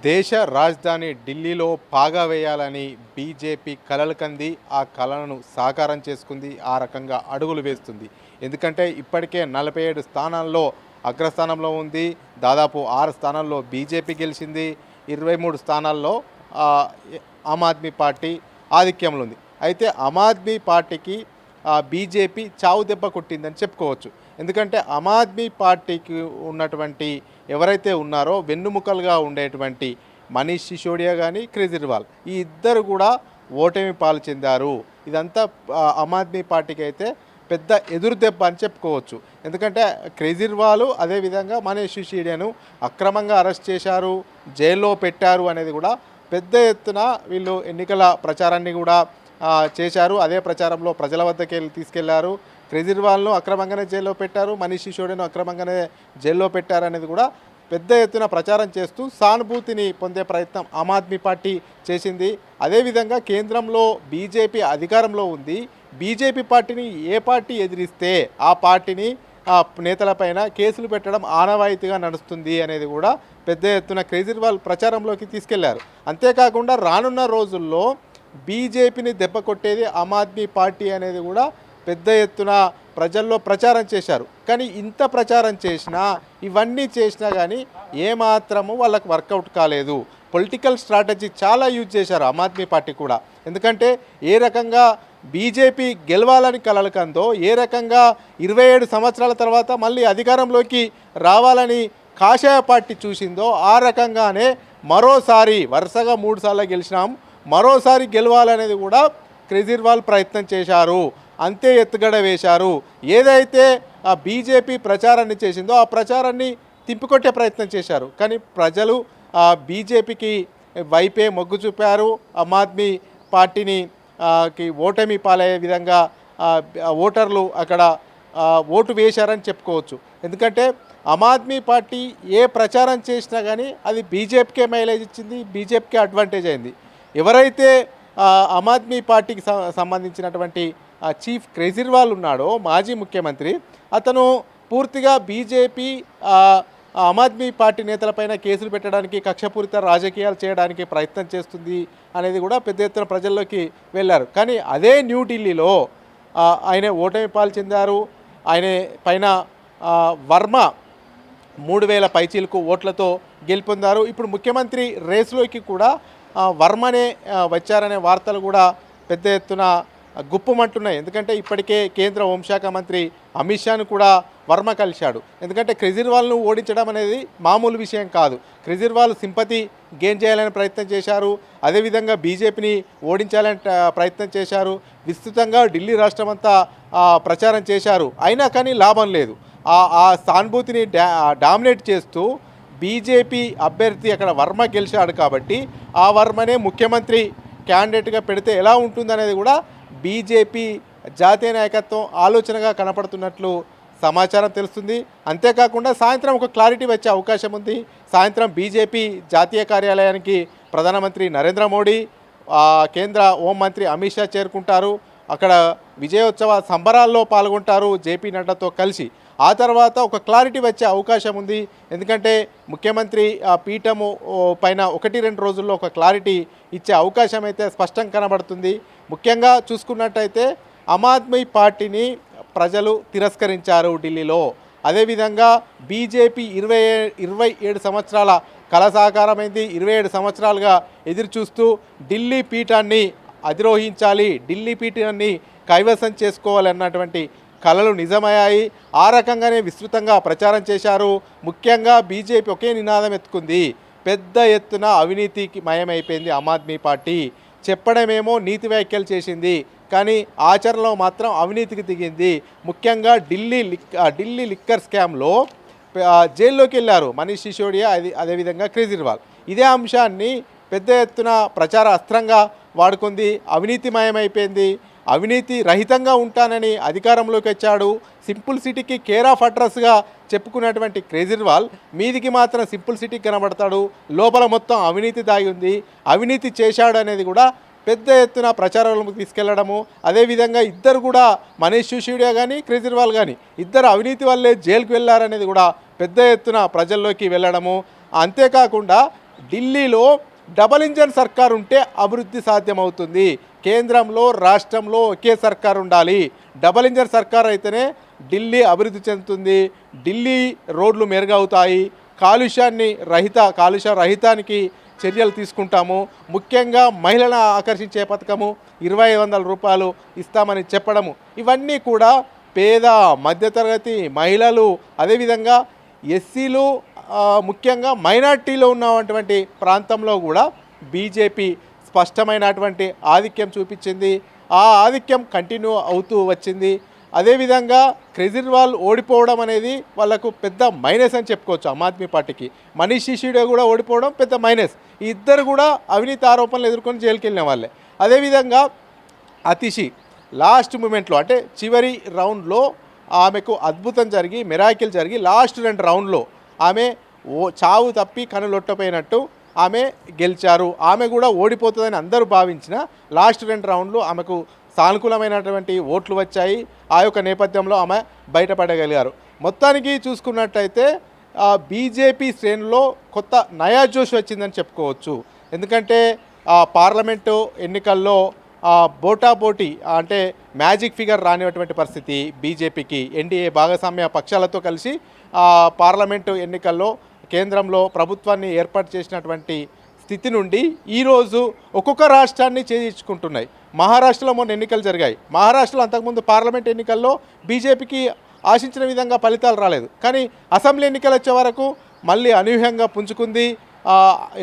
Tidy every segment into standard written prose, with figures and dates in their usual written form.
దేశ రాజధాని ఢిల్లీలో పాగా వేయాలని బీజేపీ కలలు కంది. ఆ కలలను సాకారం చేసుకుంది. ఆ రకంగా అడుగులు వేస్తుంది. ఎందుకంటే ఇప్పటికే 47 స్థానాల్లో అగ్రస్థానంలో ఉంది. దాదాపు 6 స్థానాల్లో బీజేపీ గెలిచింది. 23 స్థానాల్లో ఆ, ఆమ్ ఆద్మీ పార్టీ ఆధిక్యంలో ఉంది. అయితే ఆమ్ ఆద్మీ పార్టీకి బీజేపీ చావు దెబ్బ కొట్టిందని చెప్పుకోవచ్చు. ఎందుకంటే ఆమ్ ఆద్మీ పార్టీకి ఉన్నటువంటి ఎవరైతే ఉన్నారో వెన్నుముకలుగా ఉండేటువంటి మనీష్ సిసోడియా కానీ కేజ్రీవాల్ ఈ ఇద్దరు కూడా ఓటమి పాలు చెందారు. ఇదంతా ఆమ్ ఆద్మీ పార్టీకి అయితే పెద్ద ఎదురు దెబ్బ అని చెప్పుకోవచ్చు. ఎందుకంటే కేజ్రీవాల్ అదేవిధంగా మనీష్ సిసోడియాను అక్రమంగా అరెస్ట్ చేశారు, జైల్లో పెట్టారు అనేది కూడా పెద్ద ఎత్తున వీళ్ళు ఎన్నికల ప్రచారాన్ని కూడా చేశారు. అదే ప్రచారంలో ప్రజల వద్దకు తీసుకెళ్లారు. కేజ్రీవాల్ను అక్రమంగానే జైల్లో పెట్టారు, మనీష్ సిసోడియాను అక్రమంగానే జైల్లో పెట్టారు అనేది కూడా పెద్ద ఎత్తున ప్రచారం చేస్తూ సానుభూతిని పొందే ప్రయత్నం ఆమ్ ఆద్మీ పార్టీ చేసింది. అదేవిధంగా కేంద్రంలో బీజేపీ అధికారంలో ఉంది. బీజేపీ పార్టీని ఏ పార్టీ ఎదిరిస్తే ఆ పార్టీని నేతలపైన కేసులు పెట్టడం ఆనవాయితీగా నడుస్తుంది అనేది కూడా పెద్ద ఎత్తున కేజ్రీవాల్ ప్రచారంలోకి తీసుకెళ్లారు. అంతేకాకుండా రానున్న రోజుల్లో బీజేపీని దెబ్బ కొట్టేది ఆమ్ ఆద్మీ పార్టీ అనేది కూడా పెద్ద ఎత్తున ప్రజల్లో ప్రచారం చేశారు. కానీ ఇంత ప్రచారం చేసినా ఇవన్నీ చేసినా కానీ ఏమాత్రము వాళ్ళకు వర్కౌట్ కాలేదు. పొలిటికల్ స్ట్రాటజీ చాలా యూజ్ చేశారు ఆమ్ ఆద్మీ పార్టీ కూడా. ఎందుకంటే ఏ రకంగా బీజేపీ గెలవాలని కలలు కందో, ఏ రకంగా 27 సంవత్సరాల తర్వాత మళ్ళీ అధికారంలోకి రావాలని కాషాయ పార్టీ చూసిందో ఆ రకంగానే మరోసారి వరుసగా 3 సార్లు గెలిచినాం, మరోసారి గెలవాలనేది కూడా కేజ్రీవాల్ ప్రయత్నం చేశారు. అంతే ఎత్తుగడ వేశారు. ఏదైతే ఆ బీజేపీ ప్రచారాన్ని చేసిందో ఆ ప్రచారాన్ని తిప్పికొట్టే ప్రయత్నం చేశారు. కానీ ప్రజలు బీజేపీకి వైపే మొగ్గు చూపారు. ఆమ్ ఆద్మీ పార్టీని ఓటమి పాలయ్యే విధంగా ఓటర్లు అక్కడ ఓటు వేశారని చెప్పుకోవచ్చు. ఎందుకంటే ఆమ్ ఆద్మీ పార్టీ ఏ ప్రచారం చేసినా కానీ అది బీజేపీకే మైలేజ్ ఇచ్చింది, బీజేపీకే అడ్వాంటేజ్ అయింది. ఎవరైతే ఆమ్ ఆద్మీ పార్టీకి సంబంధించినటువంటి చీఫ్ కేజ్రీవాల్ ఉన్నాడో, మాజీ ముఖ్యమంత్రి, అతను పూర్తిగా బీజేపీ ఆమ్ ఆద్మీ పార్టీ నేతలపైన కేసులు పెట్టడానికి, కక్షపూరిత రాజకీయాలు చేయడానికి ప్రయత్నం చేస్తుంది అనేది కూడా పెద్ద ఎత్తున ప్రజల్లోకి వెళ్ళారు. కానీ అదే న్యూఢిల్లీలో ఆయన ఓటమి పాలు చెందారు. ఆయన పైన వర్మ 3000 పైచీలకు ఓట్లతో గెలుపొందారు. ఇప్పుడు ముఖ్యమంత్రి రేసులోకి కూడా వర్మనే వచ్చారనే వార్తలు కూడా పెద్ద ఎత్తున గుప్పమంటున్నాయి. ఎందుకంటే ఇప్పటికే కేంద్ర హోంశాఖ మంత్రి అమిత్ షాను కూడా వర్మ కలిశాడు. ఎందుకంటే కేజ్రీవాల్ను ఓడించడం అనేది మామూలు విషయం కాదు. కేజ్రీవాల్ సింపతి గెయిన్ చేయాలని ప్రయత్నం చేశారు. అదేవిధంగా బీజేపీని ఓడించాలని ప్రయత్నం చేశారు. విస్తృతంగా ఢిల్లీ రాష్ట్రం అంతా ప్రచారం చేశారు. అయినా కానీ లాభం లేదు. ఆ సానుభూతిని డామినేట్ చేస్తూ బీజేపీ అభ్యర్థి అక్కడ వర్మ గెలిచాడు కాబట్టి ఆ వర్మనే ముఖ్యమంత్రి క్యాండిడేట్గా పెడితే ఎలా ఉంటుందనేది కూడా బీజేపీ జాతీయ నాయకత్వం ఆలోచనగా కనపడుతున్నట్లు సమాచారం తెలుస్తుంది. అంతేకాకుండా సాయంత్రం ఒక క్లారిటీ వచ్చే అవకాశం ఉంది. సాయంత్రం బీజేపీ జాతీయ కార్యాలయానికి ప్రధానమంత్రి నరేంద్ర మోడీ, కేంద్ర హోంమంత్రి అమిత్ షా చేరుకుంటారు. అక్కడ విజయోత్సవ సంబరాల్లో పాల్గొంటారు జేపీ నడ్డాతో కలిసి. ఆ తర్వాత ఒక క్లారిటీ వచ్చే అవకాశం ఉంది. ఎందుకంటే ముఖ్యమంత్రి పీఠము పైన 1-2 రోజుల్లో ఒక క్లారిటీ ఇచ్చే అవకాశం అయితే స్పష్టం కనబడుతుంది. ముఖ్యంగా చూసుకున్నట్టయితే ఆమ్ ఆద్మీ పార్టీని ప్రజలు తిరస్కరించారు ఢిల్లీలో. అదేవిధంగా బీజేపీ 27 సంవత్సరాల కళ సాకారమైంది. 27 సంవత్సరాలుగా ఎదురు చూస్తూ ఢిల్లీ పీఠాన్ని అధిరోహించాలి, ఢిల్లీ పీఠాన్ని కైవసం చేసుకోవాలన్నటువంటి కలలు నిజమయ్యాయి. ఆ రకంగానే విస్తృతంగా ప్రచారం చేశారు. ముఖ్యంగా బీజేపీ ఒకే నినాదం ఎత్తుకుంది, పెద్ద ఎత్తున అవినీతికి మయమైపోయింది ఆమ్ ఆద్మీ పార్టీ. చెప్పడమేమో నీతి వ్యాఖ్యలు చేసింది, కానీ ఆచరణలో మాత్రం అవినీతికి దిగింది. ముఖ్యంగా ఢిల్లీ లిక్కర్ స్కామ్లో జైల్లోకి వెళ్ళారు మనీష్ సిసోడియా, అదేవిధంగా కేజ్రీవాల్. ఇదే అంశాన్ని పెద్ద ఎత్తున ప్రచార అస్త్రంగా వాడుకుంది. అవినీతిమయమైపోయింది, అవినీతి రహితంగా ఉంటానని అధికారంలోకి వచ్చాడు. సింపుల్ సిటీకి కేర్ ఆఫ్ అడ్రస్గా చెప్పుకున్నటువంటి కేజ్రీవాల్ మీదికి మాత్రం సింపుల్ సిటీకి కనబడతాడు, లోపల మొత్తం అవినీతి దాగి ఉంది, అవినీతి చేశాడు అనేది కూడా పెద్ద ఎత్తున ప్రచారంలోకి తీసుకెళ్లడము. అదేవిధంగా ఇద్దరు కూడా మనీష్ సిసోడియా కానీ కేజ్రీవాల్ కానీ ఇద్దరు అవినీతి వల్లే జైలుకు వెళ్ళారనేది కూడా పెద్ద ఎత్తున ప్రజల్లోకి వెళ్ళడము. అంతేకాకుండా ఢిల్లీలో డబల్ ఇంజన్ సర్కార్ ఉంటే అభివృద్ధి సాధ్యమవుతుంది. కేంద్రంలో రాష్ట్రంలో ఒకే సర్కార్ ఉండాలి. డబల్ ఇంజన్ సర్కార్ అయితేనే ఢిల్లీ అభివృద్ధి చెందుతుంది, ఢిల్లీ రోడ్లు మెరుగవుతాయి, కాలుష్య రహితానికి చర్యలు తీసుకుంటాము. ముఖ్యంగా మహిళలను ఆకర్షించే పథకము 2500 రూపాయలు ఇస్తామని చెప్పడము, ఇవన్నీ కూడా పేద మధ్యతరగతి మహిళలు, అదేవిధంగా ఎస్సీలు, ముఖ్యంగా మైనార్టీలో ఉన్నటువంటి ప్రాంతంలో కూడా బీజేపీ స్పష్టమైనటువంటి ఆధిక్యం చూపించింది. ఆ ఆధిక్యం కంటిన్యూ అవుతూ వచ్చింది. అదేవిధంగా కేజ్రీవాల్ ఓడిపోవడం అనేది వాళ్ళకు పెద్ద మైనస్ అని చెప్పుకోవచ్చు. ఆమ్ ఆద్మీ పార్టీకి మనీష్ సిసోడియా కూడా ఓడిపోవడం పెద్ద మైనస్. ఈ ఇద్దరు కూడా అవినీతి ఆరోపణలు ఎదుర్కొని జైలుకి వెళ్ళిన వాళ్ళే. అదేవిధంగా అతిషి లాస్ట్ మూమెంట్లో అంటే చివరి రౌండ్లో ఆమెకు అద్భుతం జరిగి, మిరాకిల్ జరిగి, లాస్ట్ 2 రౌండ్లో ఆమె చావు తప్పి కనులొట్టపోయినట్టు ఆమె గెలిచారు. ఆమె కూడా ఓడిపోతుందని అందరూ భావించిన లాస్ట్ 2 రౌండ్లు ఆమెకు సానుకూలమైనటువంటి ఓట్లు వచ్చాయి. ఆ యొక్క నేపథ్యంలో ఆమె బయటపడగలిగారు. మొత్తానికి చూసుకున్నట్టయితే బీజేపీ శ్రేణుల్లో కొత్త నయా జోష్ వచ్చిందని చెప్పుకోవచ్చు. ఎందుకంటే పార్లమెంటు ఎన్నికల్లో బోటాబోటీ అంటే మ్యాజిక్ ఫిగర్ రానిటువంటి పరిస్థితి బీజేపీకి. ఎన్డీఏ భాగస్వామ్య పక్షాలతో కలిసి పార్లమెంటు ఎన్నికల్లో కేంద్రంలో ప్రభుత్వాన్ని ఏర్పాటు చేసినటువంటి స్థితి నుండి ఈరోజు ఒక్కొక్క రాష్ట్రాన్ని ఛేదించుకుంటున్నాయి. మహారాష్ట్రలో మొన్న ఎన్నికలు జరిగాయి. మహారాష్ట్రలో అంతకుముందు పార్లమెంట్ ఎన్నికల్లో బీజేపీకి ఆశించిన విధంగా ఫలితాలు రాలేదు. కానీ అసెంబ్లీ ఎన్నికలు వచ్చే వరకు మళ్ళీ అనూహ్యంగా పుంజుకుంది.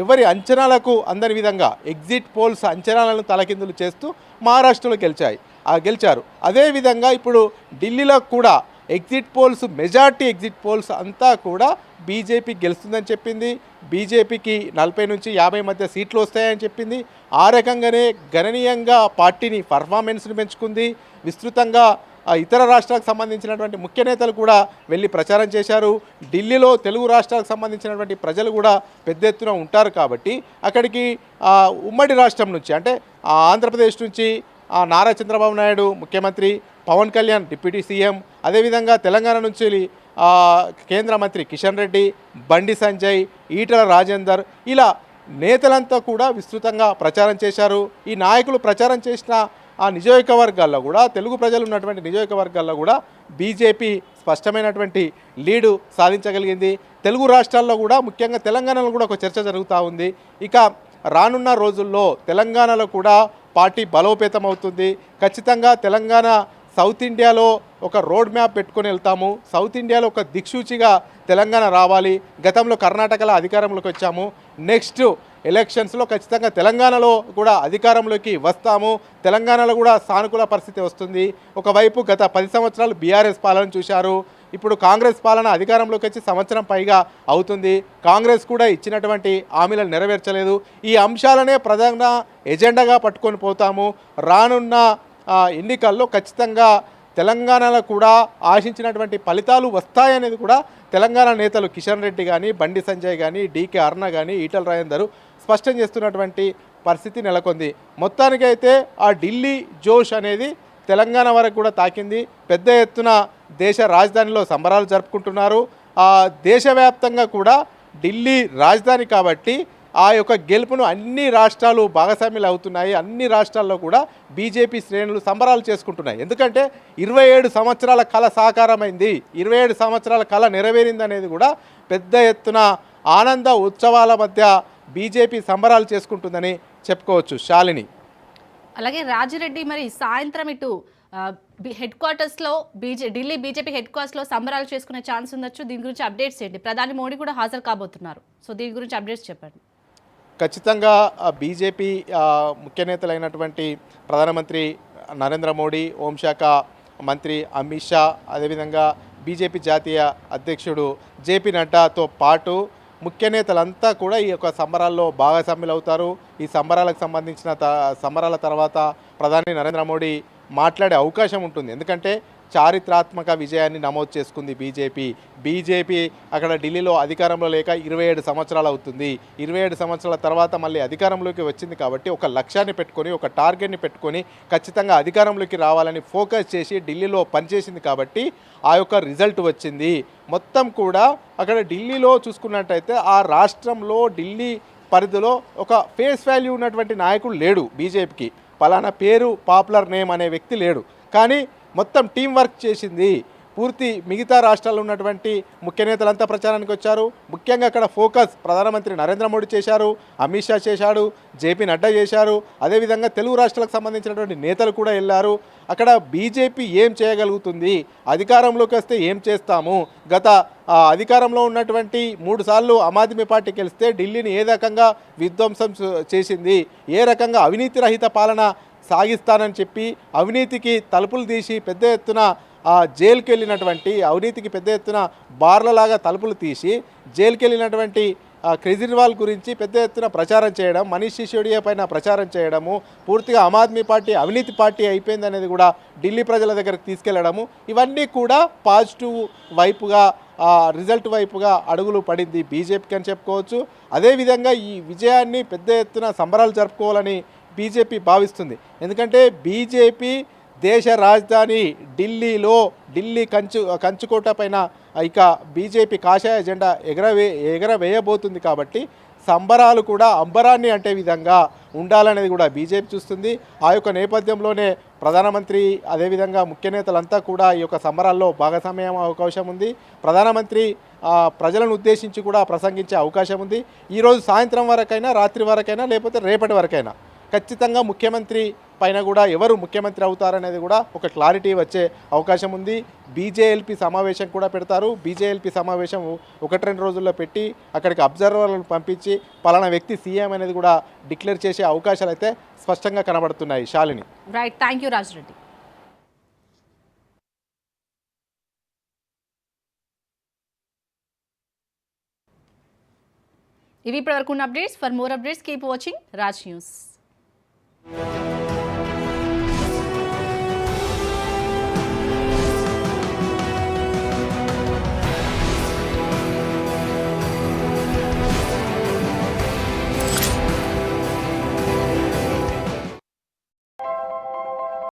ఎవరి అంచనాలకు అందని విధంగా ఎగ్జిట్ పోల్స్ అంచనాలను తలకిందులు చేస్తూ మహారాష్ట్రలో గెలిచారు. అదేవిధంగా ఇప్పుడు ఢిల్లీలో కూడా మెజార్టీ ఎగ్జిట్ పోల్స్ అంతా కూడా బీజేపీ గెలుస్తుందని చెప్పింది. బీజేపీకి 40 నుంచి 50 మధ్య సీట్లు వస్తాయని చెప్పింది. ఆ రకంగానే గణనీయంగా పార్టీని పర్ఫార్మెన్స్ని పెంచుకుంది. విస్తృతంగా ఇతర రాష్ట్రాలకు సంబంధించినటువంటి ముఖ్య నేతలు కూడా వెళ్ళి ప్రచారం చేశారు. ఢిల్లీలో తెలుగు రాష్ట్రాలకు సంబంధించినటువంటి ప్రజలు కూడా పెద్ద ఎత్తున ఉంటారు కాబట్టి అక్కడికి ఉమ్మడి రాష్ట్రం నుంచి అంటే ఆంధ్రప్రదేశ్ నుంచి నారా చంద్రబాబు నాయుడు ముఖ్యమంత్రి, పవన్ కళ్యాణ్ డిప్యూటీ సీఎం, అదేవిధంగా తెలంగాణ నుంచి కేంద్ర మంత్రి కిషన్ రెడ్డి, బండి సంజయ్, ఈటల రాజేందర్, ఇలా నేతలంతా కూడా విస్తృతంగా ప్రచారం చేశారు. ఈ నాయకులు ప్రచారం చేసిన ఆ నియోజకవర్గాల్లో కూడా, తెలుగు ప్రజలు ఉన్నటువంటి నియోజకవర్గాల్లో కూడా బీజేపీ స్పష్టమైనటువంటి లీడు సాధించగలిగింది. తెలుగు రాష్ట్రాల్లో కూడా, ముఖ్యంగా తెలంగాణలో కూడా ఒక చర్చ జరుగుతూ ఉంది. ఇక రానున్న రోజుల్లో తెలంగాణలో కూడా పార్టీ బలోపేతం అవుతుంది. ఖచ్చితంగా తెలంగాణ సౌత్ ఇండియాలో ఒక రోడ్ మ్యాప్ పెట్టుకొని వెళ్తాము. సౌత్ ఇండియాలో ఒక దిక్సూచిగా తెలంగాణ రావాలి. గతంలో కర్ణాటకలో అధికారంలోకి వచ్చాము. నెక్స్ట్ ఎలక్షన్స్లో ఖచ్చితంగా తెలంగాణలో కూడా అధికారంలోకి వస్తాము. తెలంగాణలో కూడా సానుకూల పరిస్థితి వస్తుంది. ఒకవైపు గత 10 సంవత్సరాలు బీఆర్ఎస్ పాలన చూశారు. ఇప్పుడు కాంగ్రెస్ పాలన అధికారంలోకి వచ్చి సంవత్సరం పైగా అవుతుంది. కాంగ్రెస్ కూడా ఇచ్చినటువంటి హామీలను నెరవేర్చలేదు. ఈ అంశాలనే ప్రధాన ఎజెండాగా పట్టుకొని పోతాము. రానున్న ఎన్నికల్లో ఖచ్చితంగా తెలంగాణలో కూడా ఆశించినటువంటి ఫలితాలు వస్తాయనేది కూడా తెలంగాణ నేతలు కిషన్ రెడ్డి కానీ, బండి సంజయ్ కానీ, డీకే అరుణ కానీ, ఈటల రాజేందర్ స్పష్టం చేస్తున్నటువంటి పరిస్థితి నెలకొంది. మొత్తానికైతే ఆ ఢిల్లీ జోష్ అనేది తెలంగాణ వరకు కూడా తాకింది. పెద్ద ఎత్తున దేశ రాజధానిలో సంబరాలు జరుపుకుంటున్నారు. దేశవ్యాప్తంగా కూడా ఢిల్లీ రాజధాని కాబట్టి ఆ యొక్క గెలుపును అన్ని రాష్ట్రాలు భాగస్వామ్యాలు అవుతున్నాయి. అన్ని రాష్ట్రాల్లో కూడా బీజేపీ శ్రేణులు సంబరాలు చేసుకుంటున్నాయి. ఎందుకంటే 27 సంవత్సరాల కళ సాకారమైంది, 27 సంవత్సరాల కళ నెరవేరింది అనేది కూడా పెద్ద ఎత్తున ఆనంద ఉత్సవాల మధ్య బీజేపీ సంబరాలు చేసుకుంటుందని చెప్పుకోవచ్చు. శాలిని, అలాగే రాజిరెడ్డి మరి సాయంత్రం ఇటు హెడ్ క్వార్టర్స్లో ఢిల్లీ బీజేపీ హెడ్ క్వార్టర్స్లో సంబరాలు చేసుకునే ఛాన్స్ ఉండొచ్చు. దీని గురించి అప్డేట్స్ ఏంటి? ప్రధాని మోడీ కూడా హాజరు కాబోతున్నారు. సో దీని గురించి అప్డేట్స్ చెప్పండి. ఖచ్చితంగా బీజేపీ ముఖ్య నేతలైనటువంటి ప్రధానమంత్రి నరేంద్ర మోడీ, హోంశాఖ మంత్రి అమిత్ షా, అదేవిధంగా బీజేపీ జాతీయ అధ్యక్షుడు జేపీ నడ్డాతో పాటు ముఖ్య నేతలంతా కూడా ఈ యొక్క సంబరాల్లో భాగస్వాములు అవుతారు. ఈ సంబరాలకు సంబంధించిన సంబరాల తర్వాత ప్రధాని నరేంద్ర మోడీ మాట్లాడే అవకాశం ఉంటుంది. ఎందుకంటే చారిత్రాత్మక విజయాన్ని నమోదు చేసుకుంది బీజేపీ అక్కడ ఢిల్లీలో అధికారంలో లేక 27 సంవత్సరాలు అవుతుంది. 27 సంవత్సరాల తర్వాత మళ్ళీ అధికారంలోకి వచ్చింది కాబట్టి ఒక లక్ష్యాన్ని పెట్టుకొని, ఒక టార్గెట్ని పెట్టుకొని ఖచ్చితంగా అధికారంలోకి రావాలని ఫోకస్ చేసి ఢిల్లీలో పనిచేసింది కాబట్టి ఆ యొక్క రిజల్ట్ వచ్చింది. మొత్తం కూడా అక్కడ ఢిల్లీలో చూసుకున్నట్టయితే ఆ రాష్ట్రంలో ఢిల్లీ పరిధిలో ఒక ఫేస్ వాల్యూ ఉన్నటువంటి నాయకుడు లేడు బీజేపీకి. పలానా పేరు పాపులర్ నేమ్ అనే వ్యక్తి లేడు. కానీ మొత్తం టీం వర్క్ చేసింది. పూర్తి మిగతా రాష్ట్రాల్లో ఉన్నటువంటి ముఖ్య నేతలంతా ప్రచారానికి వచ్చారు. ముఖ్యంగా అక్కడ ఫోకస్ ప్రధానమంత్రి నరేంద్ర మోడీ చేశారు, అమిత్ షా చేశాడు, జేపీ నడ్డా చేశారు. అదేవిధంగా తెలుగు రాష్ట్రాలకు సంబంధించినటువంటి నేతలు కూడా వెళ్ళారు. అక్కడ బీజేపీ ఏం చేయగలుగుతుంది, అధికారంలోకి వస్తే ఏం చేస్తాము, గత అధికారంలో ఉన్నటువంటి 3 సార్లు ఆమ్ ఆద్మీ పార్టీ గెలిస్తే ఢిల్లీని ఏ రకంగా విధ్వంసం చేసింది, ఏ రకంగా అవినీతి రహిత పాలన సాగిస్తానని చెప్పి అవినీతికి తలుపులు తీసి పెద్ద ఎత్తున జైలుకి వెళ్ళినటువంటి, అవినీతికి పెద్ద ఎత్తున బార్లలాగా తలుపులు తీసి జైలుకి వెళ్ళినటువంటి కేజ్రీవాల్ గురించి పెద్ద ఎత్తున ప్రచారం చేయడం, మనీష్ సిసోడియా పైన ప్రచారం చేయడము, పూర్తిగా ఆమ్ ఆద్మీ పార్టీ అవినీతి పార్టీ అయిపోయింది అనేది కూడా ఢిల్లీ ప్రజల దగ్గరకు తీసుకెళ్లడము, ఇవన్నీ కూడా పాజిటివ్ వైపుగా రిజల్ట్ వైపుగా అడుగులు పడింది బీజేపీకి అని చెప్పుకోవచ్చు. అదేవిధంగా ఈ విజయాన్ని పెద్ద ఎత్తున సంబరాలు జరుపుకోవాలని బీజేపీ భావిస్తుంది. ఎందుకంటే బీజేపీ దేశ రాజధాని ఢిల్లీలో ఢిల్లీ కంచుకోట పైన ఇక బీజేపీ కాషాయ జెండా ఎగరవేయబోతుంది. కాబట్టి సంబరాలు కూడా అంబరాన్ని అంటే విధంగా ఉండాలనేది కూడా బీజేపీ చూస్తుంది. ఆ యొక్క నేపథ్యంలోనే ప్రధానమంత్రి అదేవిధంగా ముఖ్య నేతలంతా కూడా ఈ యొక్క సంబరాల్లో భాగస్వామ్యం అవకాశం ఉంది. ప్రధానమంత్రి ప్రజలను ఉద్దేశించి కూడా ప్రసంగించే అవకాశం ఉంది. ఈరోజు సాయంత్రం వరకైనా, రాత్రి వరకైనా, లేకపోతే రేపటి వరకైనా ఖచ్చితంగా ముఖ్యమంత్రి పైన కూడా ఎవరు ముఖ్యమంత్రి అవుతారనేది కూడా ఒక క్లారిటీ వచ్చే అవకాశం ఉంది. బీజేఎల్పీ సమావేశం కూడా పెడతారు. బీజేఎల్పీ సమావేశం 1-2 రోజుల్లో పెట్టి అక్కడికి అబ్జర్వర్లను పంపించి పలానా వ్యక్తి సీఎం అనేది కూడా డిక్లేర్ చేసే అవకాశాలు అయితే స్పష్టంగా కనబడుతున్నాయి. Shalini. Right, thank you Rajireddy. ఇవి ఇప్పటివరకు ఉన్న updates. For more updates keep watching Raj news.